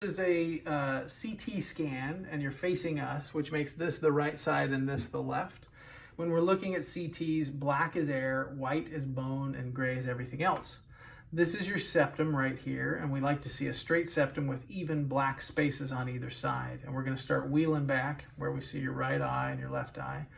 This is a CT scan, and you're facing us, which makes this the right side and this the left. When we're looking at CTs, black is air, white is bone, and gray is everything else. This is your septum right here, and we like to see a straight septum with even black spaces on either side. And we're going to start wheeling back where we see your right eye and your left eye.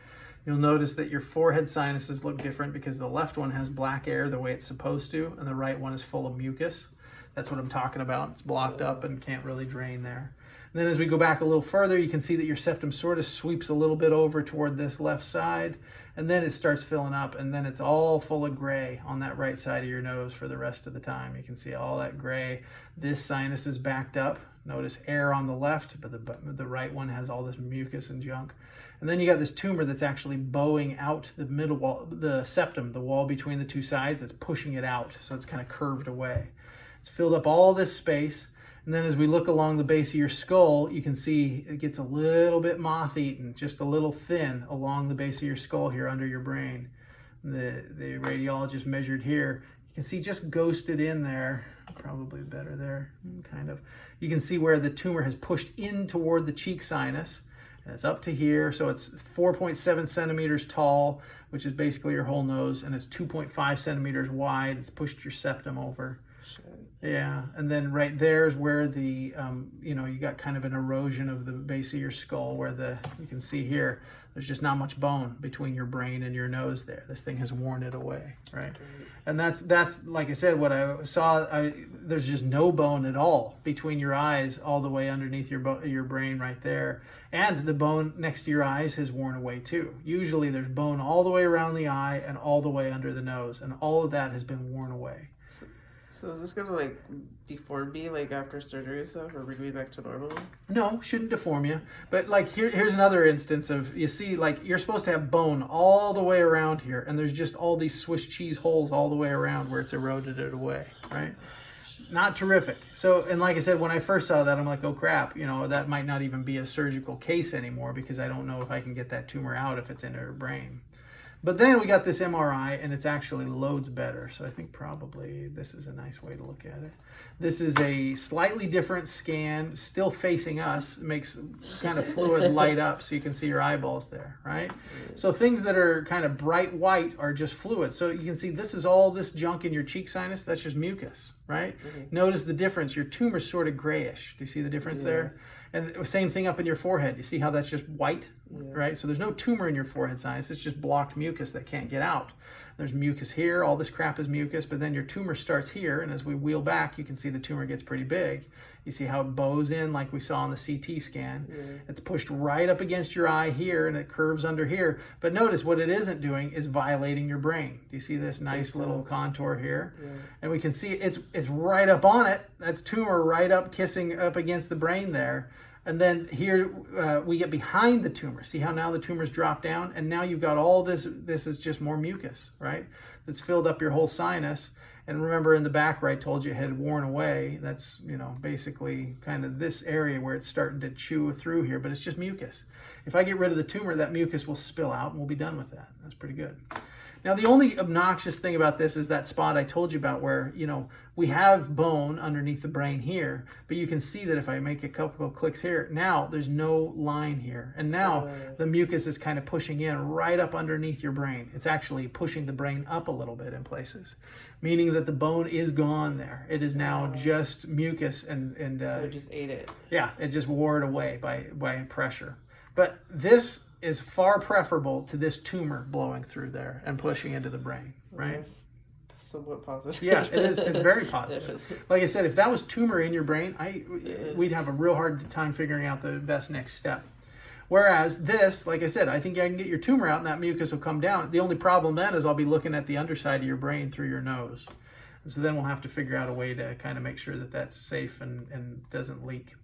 You'll notice that your forehead sinuses look different because the left one has black air the way it's supposed to, and the right one is full of mucus. That's what I'm talking about. It's blocked up and can't really drain there. And then as we go back a little further, you can see that your septum sort of sweeps a little bit over toward this left side, and then it starts filling up, and then it's all full of gray on that right side of your nose for the rest of the time. You can see all that gray. This sinus is backed up. Notice air on the left, but the right one has all this mucus and junk. And then you got this tumor that's actually bowing out the middle wall, the septum, the wall between the two sides, that's pushing it out, so it's kind of curved away. It's filled up all this space, and then as we look along the base of your skull, you can see it gets a little bit moth-eaten, just a little thin along the base of your skull here under your brain. The radiologist measured here. You can see just ghosted in there, probably better there, kind of. You can see where the tumor has pushed in toward the cheek sinus, and it's up to here, so it's 4.7 centimeters tall, which is basically your whole nose, and it's 2.5 centimeters wide. It's pushed your septum over. Yeah, and then right there is where the, you got kind of an erosion of the base of your skull where you can see here, there's just not much bone between your brain and your nose there. This thing has worn it away, right? And that's like I said, what I saw, there's just no bone at all between your eyes all the way underneath your brain right there. And the bone next to your eyes has worn away too. Usually there's bone all the way around the eye and all the way under the nose, and all of that has been worn away. So is this gonna deform me after surgery and stuff, or bring me back to normal? No, shouldn't deform you. But here's another instance of, you see, you're supposed to have bone all the way around here, and there's just all these Swiss cheese holes all the way around where it's eroded it away, right? Not terrific. So, and like I said, when I first saw that, I'm like, oh crap, that might not even be a surgical case anymore, because I don't know if I can get that tumor out if it's in her brain. But then we got this MRI, and it's actually loads better. So I think probably this is a nice way to look at it. This is a slightly different scan, still facing us. It makes kind of fluid light up so you can see your eyeballs there, right? So things that are kind of bright white are just fluid. So you can see this is all this junk in your cheek sinus. That's just mucus, right? Mm-hmm. Notice the difference. Your tumor's sort of grayish. Do you see the difference there? And same thing up in your forehead. You see how that's just white, right? So there's no tumor in your forehead sinus. It's just blocked mucus that can't get out. There's mucus here. All this crap is mucus, but then your tumor starts here, and as we wheel back, you can see the tumor gets pretty big. You see how it bows in like we saw on the CT scan. It's pushed right up against your eye here, and it curves under here. But notice what it isn't doing is violating your brain. Do you see this nice little contour here? And we can see it's right up on it. That's tumor right up, kissing up against the brain there. And then here we get behind the tumor. See how now the tumor's dropped down? And now you've got all this. This is just more mucus, right? That's filled up your whole sinus. And remember in the back where I told you it had worn away, that's, basically kind of this area where it's starting to chew through here, but it's just mucus. If I get rid of the tumor, that mucus will spill out and we'll be done with that. That's pretty good. Now, the only obnoxious thing about this is that spot I told you about where, we have bone underneath the brain here, but you can see that if I make a couple of clicks here, now there's no line here. And now the mucus is kind of pushing in right up underneath your brain. It's actually pushing the brain up a little bit in places, meaning that the bone is gone there. It is now just mucus and so it just ate it. Yeah, it just wore it away by pressure. But this is far preferable to this tumor blowing through there and pushing into the brain, right? That's somewhat positive. Yeah, it is. It's very positive. Like I said, if that was tumor in your brain, we'd have a real hard time figuring out the best next step. Whereas this, like I said, I think I can get your tumor out and that mucus will come down. The only problem then is I'll be looking at the underside of your brain through your nose. And so then we'll have to figure out a way to kind of make sure that that's safe and doesn't leak.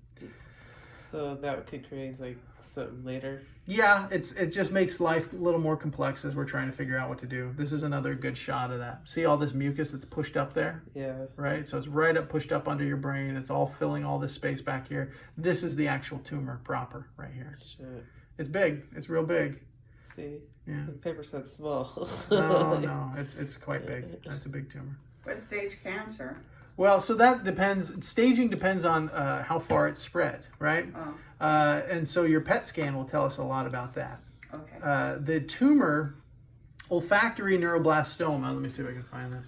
So that could create something later? Yeah, it just makes life a little more complex as we're trying to figure out what to do. This is another good shot of that. See all this mucus that's pushed up there? Yeah. Right? So it's right up, pushed up under your brain. It's all filling all this space back here. This is the actual tumor proper right here. Shit. It's big. It's real big. See? Yeah. The paper said small. No, it's quite big. That's a big tumor. What stage cancer? Well, so that depends. Staging depends on how far it's spread, right? Oh, And so your PET scan will tell us a lot about that. okay. The tumor, olfactory neuroblastoma. Let me see if I can find this.